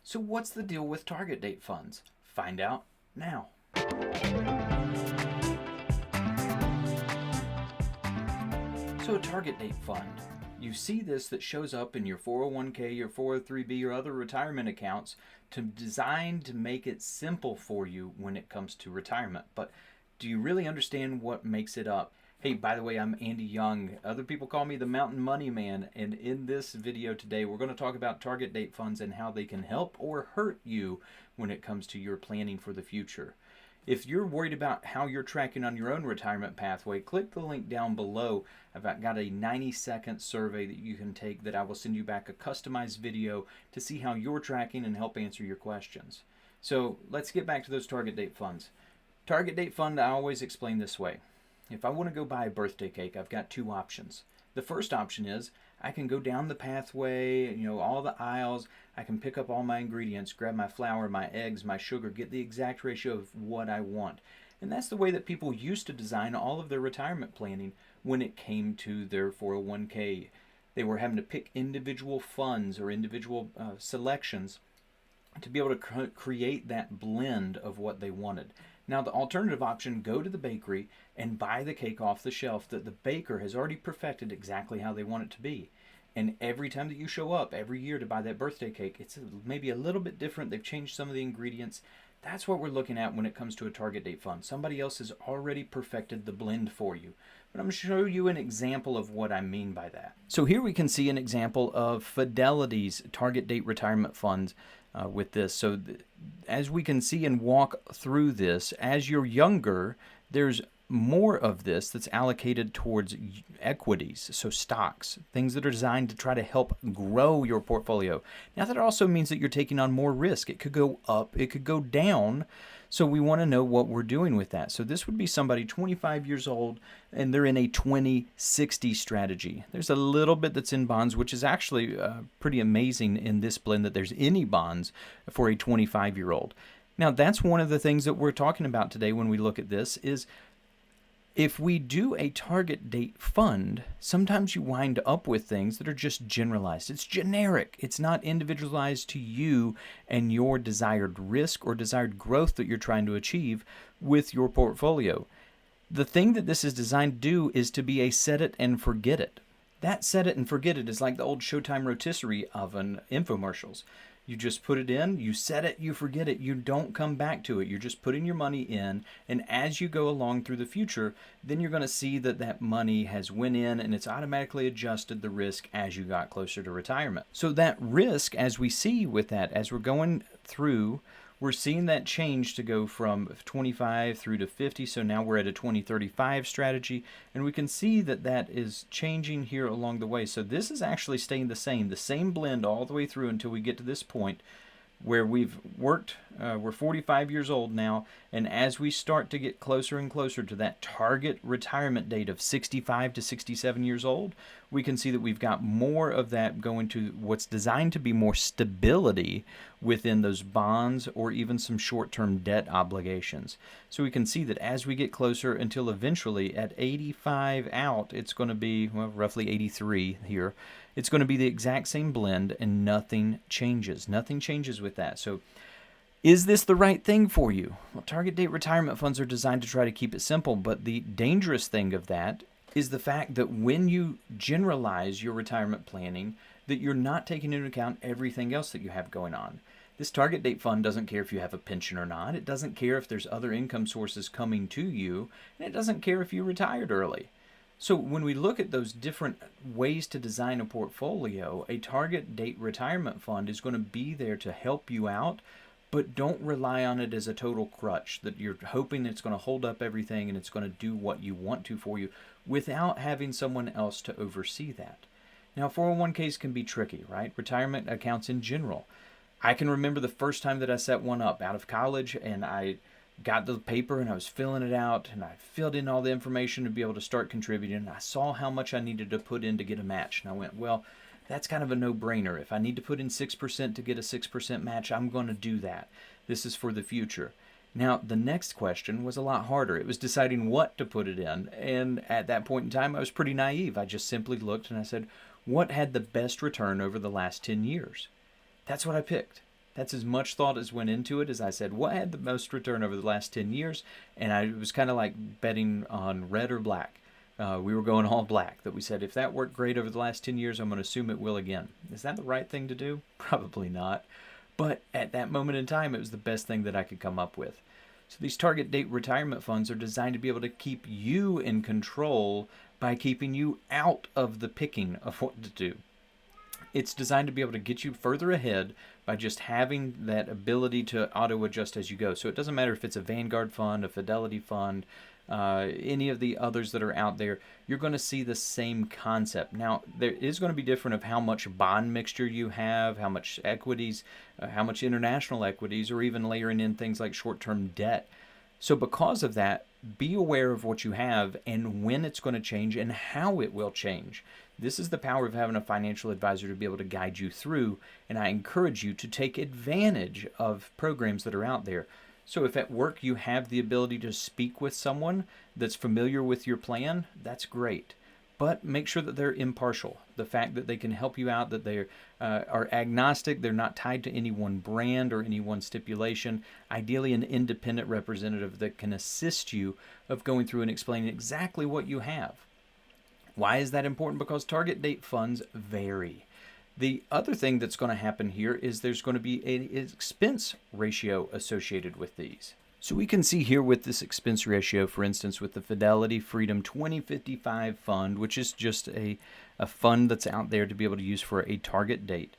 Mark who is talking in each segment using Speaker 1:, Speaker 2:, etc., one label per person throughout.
Speaker 1: So what's the deal with target date funds? Find out now. So a target date fund, you see this that shows up in your 401k, your 403b, or other retirement accounts designed to make it simple for you when it comes to retirement. But do you really understand what makes it up? Hey, by the way, I'm Andy Young. Other people call me the Mountain Money Man. And in this video today, we're going to talk about target date funds and how they can help or hurt you when it comes to your planning for the future. If you're worried about how you're tracking on your own retirement pathway, click the link down below. I've got a 90-second survey that you can take that I will send you back a customized video to see how you're tracking and help answer your questions. So let's get back to those target date funds. Target date fund, I always explain this way. If I want to go buy a birthday cake, I've got two options. The first option is I can go down the pathway, all the aisles. I can pick up all my ingredients, grab my flour, my eggs, my sugar, get the exact ratio of what I want. And that's the way that people used to design all of their retirement planning when it came to their 401k. They were having to pick individual funds or individual selections to be able to create that blend of what they wanted. Now, the alternative option, go to the bakery and buy the cake off the shelf that the baker has already perfected exactly how they want it to be. And every time that you show up every year to buy that birthday cake, it's maybe a little bit different. They've changed some of the ingredients. That's what we're looking at when it comes to a target date fund. Somebody else has already perfected the blend for you. But I'm going to show you an example of what I mean by that. So here we can see an example of Fidelity's target date retirement funds with this. So as we can see and walk through this, as you're younger, there's more of this that's allocated towards equities, so stocks, things that are designed to try to help grow your portfolio. Now that also means that you're taking on more risk. It could go up, it could go down. So we want to know what we're doing with that. So this would be somebody 25 years old and they're in a 20-60 strategy. There's a little bit that's in bonds, which is actually pretty amazing in this blend that there's any bonds for a 25-year-old. Now that's one of the things that we're talking about today when we look at this is if we do a target date fund, sometimes you wind up with things that are just generalized. It's generic. It's not individualized to you and your desired risk or desired growth that you're trying to achieve with your portfolio. The thing that this is designed to do is to be a set it and forget it. That set it and forget it is like the old Showtime rotisserie oven infomercials. You just put it in, you set it, you forget it, you don't come back to it. You're just putting your money in, and as you go along through the future, then you're going to see that that money has went in and it's automatically adjusted the risk as you got closer to retirement. So that risk, as we see with that, as we're going through, we're seeing that change to go from 25 through to 50. So now we're at a 2035 strategy, and we can see that that is changing here along the way. So this is actually staying the same blend all the way through until we get to this point where we've worked, we're 45 years old now, and as we start to get closer and closer to that target retirement date of 65 to 67 years old, we can see that we've got more of that going to what's designed to be more stability within those bonds or even some short-term debt obligations. So we can see that as we get closer until eventually at 85 out, it's going to be, well, roughly 83 here. It's going to be the exact same blend and nothing changes. Nothing changes with that. So is this the right thing for you? Well, target date retirement funds are designed to try to keep it simple, but the dangerous thing of that is the fact that when you generalize your retirement planning, that you're not taking into account everything else that you have going on. This target date fund doesn't care if you have a pension or not. It doesn't care if there's other income sources coming to you, and it doesn't care if you retired early. So when we look at those different ways to design a portfolio, a target date retirement fund is going to be there to help you out, but don't rely on it as a total crutch that you're hoping it's going to hold up everything and it's going to do what you want to for you without having someone else to oversee that. Now, 401ks can be tricky, right? Retirement accounts in general. I can remember the first time that I set one up out of college, and I got the paper and I was filling it out and I filled in all the information to be able to start contributing. I saw how much I needed to put in to get a match, and I went, well, that's kind of a no-brainer. If I need to put in 6% to get a 6% match, I'm going to do that. This is for the future. Now, the next question was a lot harder. It was deciding what to put it in, and at that point in time, I was pretty naive. I just simply looked and I said, what had the best return over the last 10 years? That's what I picked. That's as much thought as went into it as I said, what had the most return over the last 10 years? And it was kind of like betting on red or black. We were going all black, that we said, if that worked great over the last 10 years, I'm going to assume it will again. Is that the right thing to do? Probably not. But at that moment in time, it was the best thing that I could come up with. So these target date retirement funds are designed to be able to keep you in control by keeping you out of the picking of what to do. It's designed to be able to get you further ahead by just having that ability to auto-adjust as you go. So it doesn't matter if it's a Vanguard fund, a Fidelity fund, any of the others that are out there, you're going to see the same concept. Now, there is going to be different of how much bond mixture you have, how much equities, how much international equities, or even layering in things like short-term debt. So because of that, be aware of what you have and when it's going to change and how it will change. This is the power of having a financial advisor to be able to guide you through, and I encourage you to take advantage of programs that are out there. So if at work you have the ability to speak with someone that's familiar with your plan, that's great. But make sure that they're impartial. The fact that they can help you out, that they are agnostic, they're not tied to any one brand or any one stipulation. Ideally, an independent representative that can assist you of going through and explaining exactly what you have. Why is that important? Because target date funds vary. The other thing that's going to happen here is there's going to be an expense ratio associated with these. So we can see here with this expense ratio, for instance, with the Fidelity Freedom 2055 fund, which is just a fund that's out there to be able to use for a target date.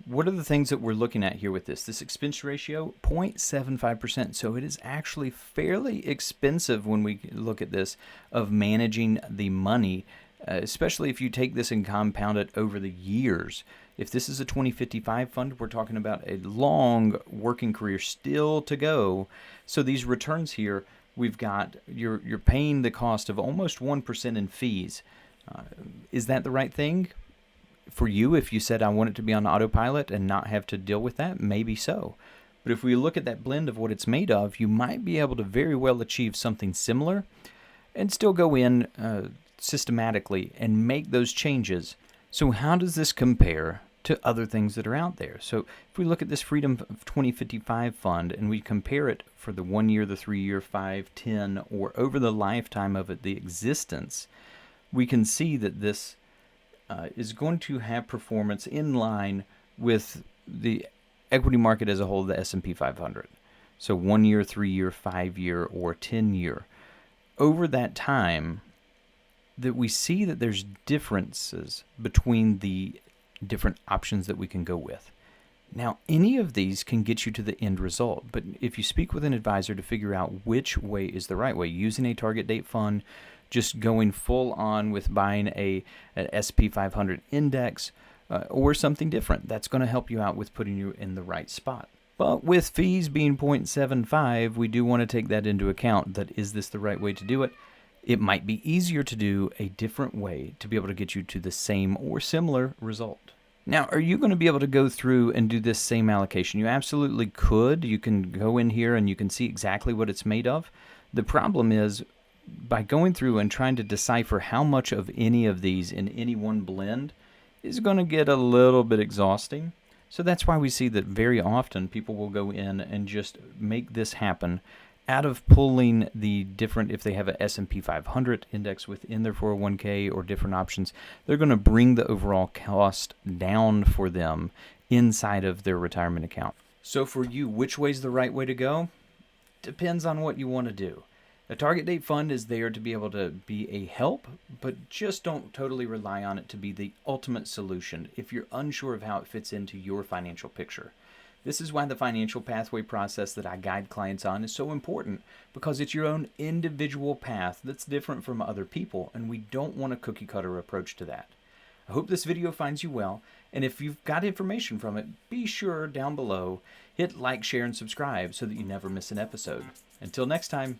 Speaker 1: What are the things that we're looking at here with this? This expense ratio, 0.75%. So it is actually fairly expensive when we look at this of managing the money, especially if you take this and compound it over the years. If this is a 2055 fund, we're talking about a long working career still to go. So these returns here, we've got, you're paying the cost of almost 1% in fees. Is that the right thing for you? If you said, I want it to be on autopilot and not have to deal with that, maybe so. But if we look at that blend of what it's made of, you might be able to very well achieve something similar and still go in systematically and make those changes. So how does this compare to other things that are out there? So if we look at this Freedom 2055 fund and we compare it for the 1 year, the 3 year, 5, 10, or over the lifetime of the existence, we can see that this is going to have performance in line with the equity market as a whole, the S&P 500. So 1 year, 3 year, 5 year, or 10 year. Over that time, that we see that there's differences between the different options that we can go with. Now, any of these can get you to the end result, but if you speak with an advisor to figure out which way is the right way, using a target date fund, just going full on with buying an S&P 500 index, or something different, that's going to help you out with putting you in the right spot. But with fees being 0.75, we do want to take that into account. That is this the right way to do it? It might be easier to do a different way to be able to get you to the same or similar result. Now, are you going to be able to go through and do this same allocation? You absolutely could. You can go in here and you can see exactly what it's made of. The problem is, by going through and trying to decipher how much of any of these in any one blend is going to get a little bit exhausting. So that's why we see that very often people will go in and just make this happen out of pulling the different, if they have an S&P 500 index within their 401k or different options, they're going to bring the overall cost down for them inside of their retirement account. So for you, which way's the right way to go? Depends on what you want to do. A target date fund is there to be able to be a help, but just don't totally rely on it to be the ultimate solution if you're unsure of how it fits into your financial picture. This is why the financial pathway process that I guide clients on is so important, because it's your own individual path that's different from other people, and we don't want a cookie cutter approach to that. I hope this video finds you well, and if you've got information from it, be sure down below, hit like, share, and subscribe so that you never miss an episode. Until next time.